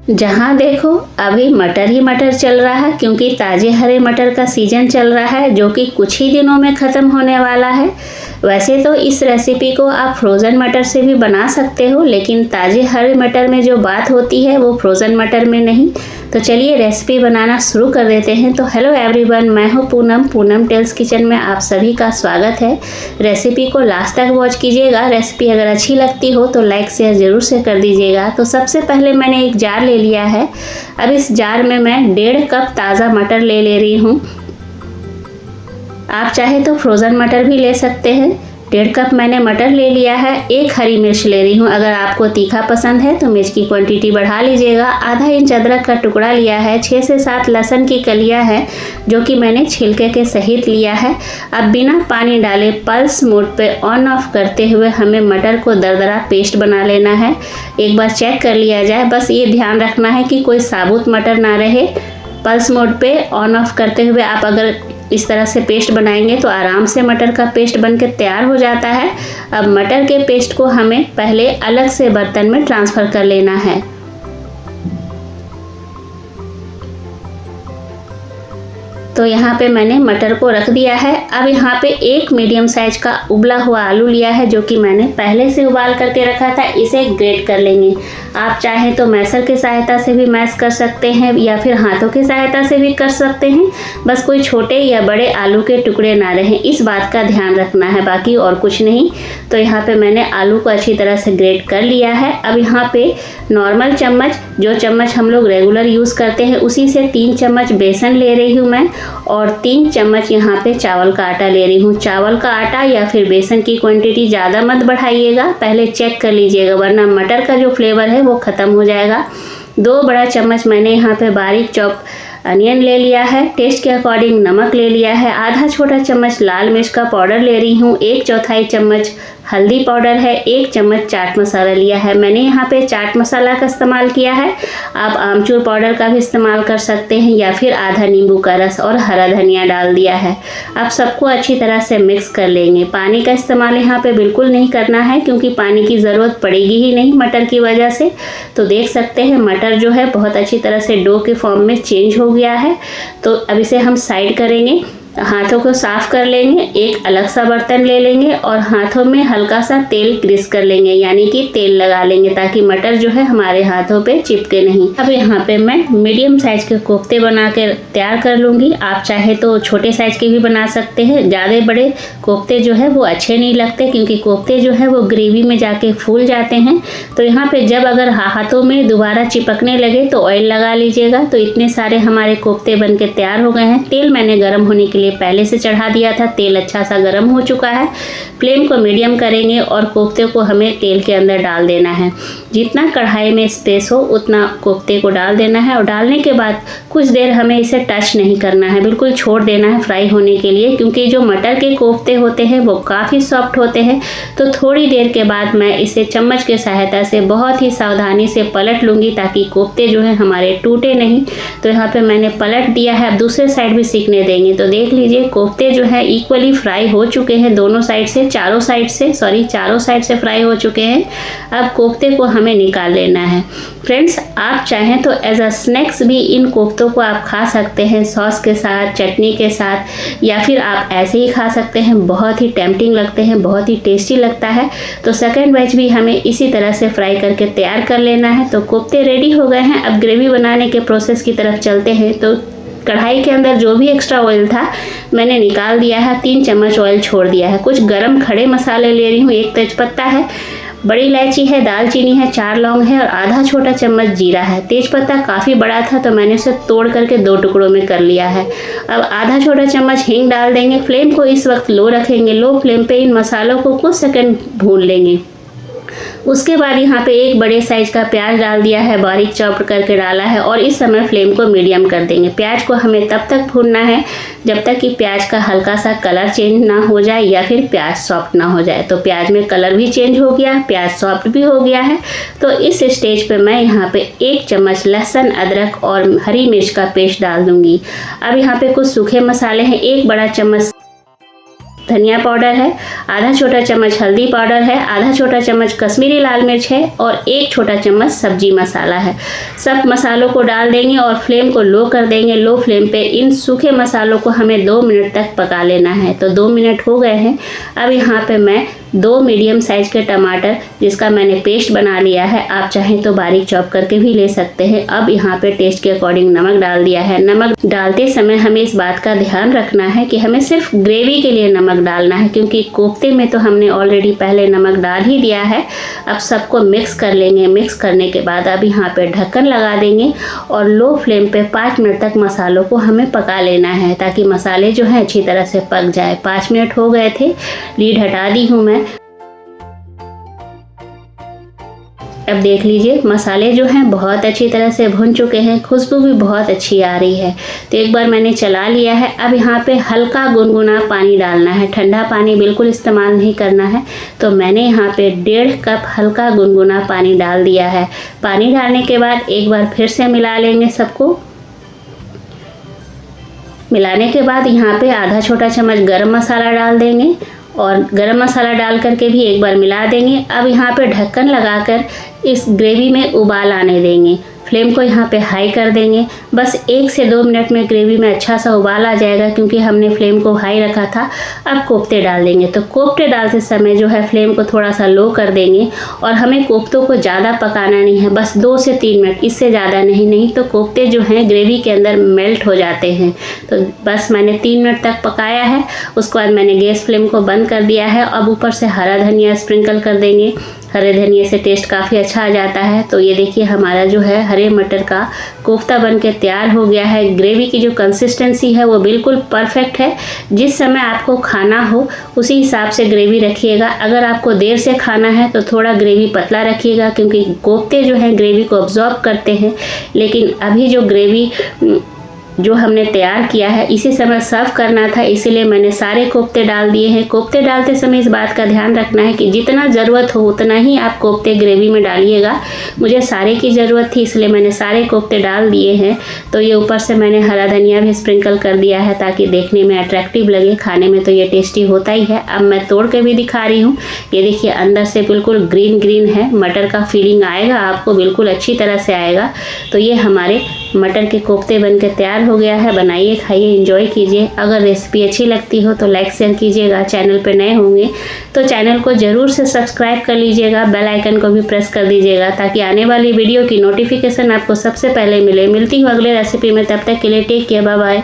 जहाँ देखो अभी मटर ही मटर चल रहा है, क्योंकि ताज़े हरे मटर का सीज़न चल रहा है जो कि कुछ ही दिनों में ख़त्म होने वाला है। वैसे तो इस रेसिपी को आप फ्रोज़न मटर से भी बना सकते हो, लेकिन ताज़े हरे मटर में जो बात होती है वो फ्रोज़न मटर में नहीं। तो चलिए रेसिपी बनाना शुरू कर देते हैं। तो हेलो एवरीवन, मैं हूँ पूनम टेल्स किचन में आप सभी का स्वागत है। रेसिपी को लास्ट तक वॉच कीजिएगा। रेसिपी अगर अच्छी लगती हो तो लाइक शेयर ज़रूर से कर दीजिएगा। तो सबसे पहले मैंने एक जार ले लिया है। अब इस जार में मैं 1.5 कप ताज़ा मटर ले रही हूँ। आप चाहे तो फ्रोज़न मटर भी ले सकते हैं। 1.5 कप मैंने मटर ले लिया है। 1 हरी मिर्च ले रही हूँ। अगर आपको तीखा पसंद है तो मिर्च की क्वांटिटी बढ़ा लीजिएगा। आधा इंच अदरक का टुकड़ा लिया है। 6 से 7 लहसुन की कलियाँ हैं जो कि मैंने छिलके के सहित लिया है। अब बिना पानी डाले पल्स मोड पे ऑन ऑफ करते हुए हमें मटर को दरदरा पेस्ट बना लेना है। एक बार चेक कर लिया जाए, बस ये ध्यान रखना है कि कोई साबुत मटर ना रहे। पल्स मोड पे ऑन ऑफ करते हुए आप अगर इस तरह से पेस्ट बनाएंगे तो आराम से मटर का पेस्ट बनकर तैयार हो जाता है। अब मटर के पेस्ट को हमें पहले अलग से बर्तन में ट्रांसफ़र कर लेना है। तो यहाँ पे मैंने मटर को रख दिया है। अब यहाँ पे एक मीडियम साइज का उबला हुआ आलू लिया है जो कि मैंने पहले से उबाल करके रखा था। इसे ग्रेट कर लेंगे। आप चाहें तो मैसर की सहायता से भी मैश कर सकते हैं या फिर हाथों की सहायता से भी कर सकते हैं। बस कोई छोटे या बड़े आलू के टुकड़े ना रहें, इस बात का ध्यान रखना है, बाकी और कुछ नहीं। तो यहाँ पे मैंने आलू को अच्छी तरह से ग्रेट कर लिया है। अब यहाँ पे नॉर्मल चम्मच, जो चम्मच हम लोग रेगुलर यूज़ करते हैं, उसी से 3 चम्मच बेसन ले रही हूँ मैं और 3 चम्मच यहाँ पे चावल का आटा ले रही हूँ। चावल का आटा या फिर बेसन की क्वांटिटी ज़्यादा मत बढ़ाइएगा, पहले चेक कर लीजिएगा, वरना मटर का जो फ्लेवर है वो ख़त्म हो जाएगा। 2 बड़ा चम्मच मैंने यहाँ पे बारीक चॉप अनियन ले लिया है। टेस्ट के अकॉर्डिंग नमक ले लिया है। आधा छोटा चम्मच लाल मिर्च का पाउडर ले रही हूँ। 1/4 चम्मच हल्दी पाउडर है। 1 चम्मच चाट मसाला लिया है। मैंने यहाँ पे चाट मसाला का इस्तेमाल किया है। आप आमचूर पाउडर का भी इस्तेमाल कर सकते हैं या फिर आधा नींबू का रस और हरा धनिया डाल दिया है। अब सबको अच्छी तरह से मिक्स कर लेंगे। पानी का इस्तेमाल यहाँ पे बिल्कुल नहीं करना है, क्योंकि पानी की ज़रूरत पड़ेगी ही नहीं मटर की वजह से। तो देख सकते हैं मटर जो है बहुत अच्छी तरह से डो के फॉर्म में चेंज हो गया है। तो अब इसे हम साइड करेंगे। हाथों को साफ कर लेंगे। एक अलग सा बर्तन ले लेंगे और हाथों में हल्का सा तेल ग्रीस कर लेंगे, यानी कि तेल लगा लेंगे ताकि मटर जो है हमारे हाथों पे चिपके नहीं। अब यहाँ पे मैं मीडियम साइज के कोफ्ते बना के तैयार कर लूँगी। आप चाहे तो छोटे साइज के भी बना सकते हैं। ज़्यादा बड़े कोफ्ते जो है वो अच्छे नहीं लगते, क्योंकि कोफ्ते जो है वो ग्रेवी में जाके फूल जाते हैं। तो यहाँ पे जब अगर हाथों में दोबारा चिपकने लगे तो ऑयल लगा लीजिएगा। तो इतने सारे हमारे कोफ्ते बन के तैयार हो गए हैं। तेल मैंने गर्म होने के लिए पहले से चढ़ा दिया था। तेल अच्छा सा गर्म हो चुका है। फ्लेम को मीडियम करेंगे और कोफ्ते को हमें तेल के अंदर डाल देना है। जितना कढ़ाई में स्पेस हो उतना कोफ्ते को डाल देना है और डालने के बाद कुछ देर हमें इसे टच नहीं करना है, बिल्कुल छोड़ देना है फ्राई होने के लिए, क्योंकि जो मटर के कोफ्ते होते हैं वो काफ़ी सॉफ्ट होते हैं। तो थोड़ी देर के बाद मैं इसे चम्मच की सहायता से बहुत ही सावधानी से पलट लूँगी ताकि कोफ्ते जो है हमारे टूटे नहीं। तो यहाँ पे मैंने पलट दिया है। अब दूसरे साइड भी सीखने देंगे। तो देख लीजिए कोफ्ते जो है इक्वली फ्राई हो चुके हैं दोनों साइड से, चारों साइड से फ्राई हो चुके हैं। अब कोफ्ते को हमें निकाल लेना है। फ्रेंड्स, आप चाहें तो एज अ स्नैक्स भी इन कोफ्तों को आप खा सकते हैं, सॉस के साथ, चटनी के साथ, या फिर आप ऐसे ही खा सकते हैं। बहुत ही टेम्पटिंग लगते हैं, बहुत ही टेस्टी लगता है। तो सेकंड बैच भी हमें इसी तरह से फ्राई करके तैयार कर लेना है। तो कोफ्ते रेडी हो गए हैं। अब ग्रेवी बनाने के प्रोसेस की तरफ चलते हैं। तो कढ़ाई के अंदर जो भी एक्स्ट्रा ऑयल था मैंने निकाल दिया है। 3 चम्मच ऑयल छोड़ दिया है। कुछ गरम खड़े मसाले ले रही हूँ। 1 तेजपत्ता है, बड़ी इलायची है, दालचीनी है, 4 लौंग है और आधा छोटा चम्मच जीरा है। तेजपत्ता काफ़ी बड़ा था तो मैंने उसे तोड़ करके 2 टुकड़ों में कर लिया है। अब आधा छोटा चम्मच हींग डाल देंगे। फ्लेम को इस वक्त लो रखेंगे। लो फ्लेम पे इन मसालों को कुछ सेकंड भून लेंगे। उसके बाद यहाँ पे 1 बड़े साइज का प्याज डाल दिया है, बारीक चॉप करके डाला है और इस समय फ्लेम को मीडियम कर देंगे। प्याज को हमें तब तक भूनना है जब तक कि प्याज का हल्का सा कलर चेंज ना हो जाए या फिर प्याज सॉफ्ट ना हो जाए। तो प्याज में कलर भी चेंज हो गया, प्याज सॉफ्ट भी हो गया है। तो इस स्टेज पे मैं यहाँ पे 1 चम्मच लहसुन, अदरक और हरी मिर्च का पेस्ट डाल दूंगी। अब यहाँ पे कुछ सूखे मसाले हैं। 1 बड़ा चम्मच धनिया पाउडर है, आधा छोटा चम्मच हल्दी पाउडर है, आधा छोटा चम्मच कश्मीरी लाल मिर्च है और 1 छोटा चम्मच सब्जी मसाला है। सब मसालों को डाल देंगे और फ्लेम को लो कर देंगे। लो फ्लेम पे इन सूखे मसालों को हमें 2 मिनट तक पका लेना है। तो 2 मिनट हो गए हैं। अब यहाँ पे मैं 2 मीडियम साइज के टमाटर जिसका मैंने पेस्ट बना लिया है, आप चाहें तो बारीक चॉप करके भी ले सकते हैं। अब यहाँ पे टेस्ट के अकॉर्डिंग नमक डाल दिया है। नमक डालते समय हमें इस बात का ध्यान रखना है कि हमें सिर्फ ग्रेवी के लिए नमक डालना है, क्योंकि कोफ्ते में तो हमने ऑलरेडी पहले नमक डाल ही दिया है। अब सबको मिक्स कर लेंगे। मिक्स करने के बाद अब यहाँ पे ढक्कन लगा देंगे और लो फ्लेम पे 5 मिनट तक मसालों को हमें पका लेना है, ताकि मसाले जो हैं अच्छी तरह से पक जाए। 5 मिनट हो गए थे, लीड हटा दी हूँ मैं। अब देख लीजिए मसाले जो हैं बहुत अच्छी तरह से भुन चुके हैं, खुशबू भी बहुत अच्छी आ रही है। तो एक बार मैंने चला लिया है। अब यहाँ पे हल्का गुनगुना पानी डालना है, ठंडा पानी बिल्कुल इस्तेमाल नहीं करना है। तो मैंने यहाँ पे 1.5 कप हल्का गुनगुना पानी डाल दिया है। पानी डालने के बाद एक बार फिर से मिला लेंगे सबको। मिलाने के बाद यहाँ पे आधा छोटा चम्मच गरम मसाला डाल देंगे और गरम मसाला डाल करके भी एक बार मिला देंगे। अब यहाँ पे ढक्कन लगाकर इस ग्रेवी में उबाल आने देंगे। फ्लेम को यहाँ पे हाई कर देंगे। बस 1 से 2 मिनट में ग्रेवी में अच्छा सा उबाल आ जाएगा, क्योंकि हमने फ्लेम को हाई रखा था। अब कोफ्ते डाल देंगे। तो कोफ्ते डालते समय जो है फ्लेम को थोड़ा सा लो कर देंगे और हमें कोफ्तों को ज़्यादा पकाना नहीं है, बस 2 से 3 मिनट, इससे ज़्यादा नहीं तो कोफ्ते जो हैं ग्रेवी के अंदर मेल्ट हो जाते हैं। तो बस मैंने 3 मिनट तक पकाया है। उसके बाद मैंने गैस फ्लेम को बंद कर दिया है। अब ऊपर से हरा धनिया स्प्रिंकल कर देंगे। हरे धनिए से टेस्ट काफ़ी अच्छा आ जाता है। तो ये देखिए हमारा जो है हरे मटर का कोफ्ता बन के तैयार हो गया है। ग्रेवी की जो कंसिस्टेंसी है वो बिल्कुल परफेक्ट है। जिस समय आपको खाना हो उसी हिसाब से ग्रेवी रखिएगा। अगर आपको देर से खाना है तो थोड़ा ग्रेवी पतला रखिएगा, क्योंकि कोफ्ते जो हैं ग्रेवी को अब्जॉर्ब करते हैं। लेकिन अभी जो ग्रेवी जो हमने तैयार किया है इसी समय सर्व करना था, इसीलिए मैंने सारे कोफ्ते डाल दिए हैं। कोफ्ते डालते समय इस बात का ध्यान रखना है कि जितना ज़रूरत हो उतना ही आप कोफ्ते ग्रेवी में डालिएगा। मुझे सारे की ज़रूरत थी, इसलिए मैंने सारे कोफ्ते डाल दिए हैं। तो ये ऊपर से मैंने हरा धनिया भी स्प्रिंकल कर दिया है, ताकि देखने में अट्रैक्टिव लगे। खाने में तो ये टेस्टी होता ही है। अब मैं तोड़ के भी दिखा रही हूँ। ये देखिए अंदर से बिल्कुल ग्रीन ग्रीन है, मटर का फीलिंग आएगा आपको, बिल्कुल अच्छी तरह से आएगा। तो ये हमारे मटर के कोफ्ते बन के तैयार हो गया है। बनाइए, खाइए, एंजॉय कीजिए। अगर रेसिपी अच्छी लगती हो तो लाइक शेयर कीजिएगा। चैनल पर नए होंगे तो चैनल को ज़रूर से सब्सक्राइब कर लीजिएगा। बेल आइकन को भी प्रेस कर दीजिएगा, ताकि आने वाली वीडियो की नोटिफिकेशन आपको सबसे पहले मिले। मिलती हूँ अगले रेसिपी में, तब तक के लिए टेक केयर, बाय बाय।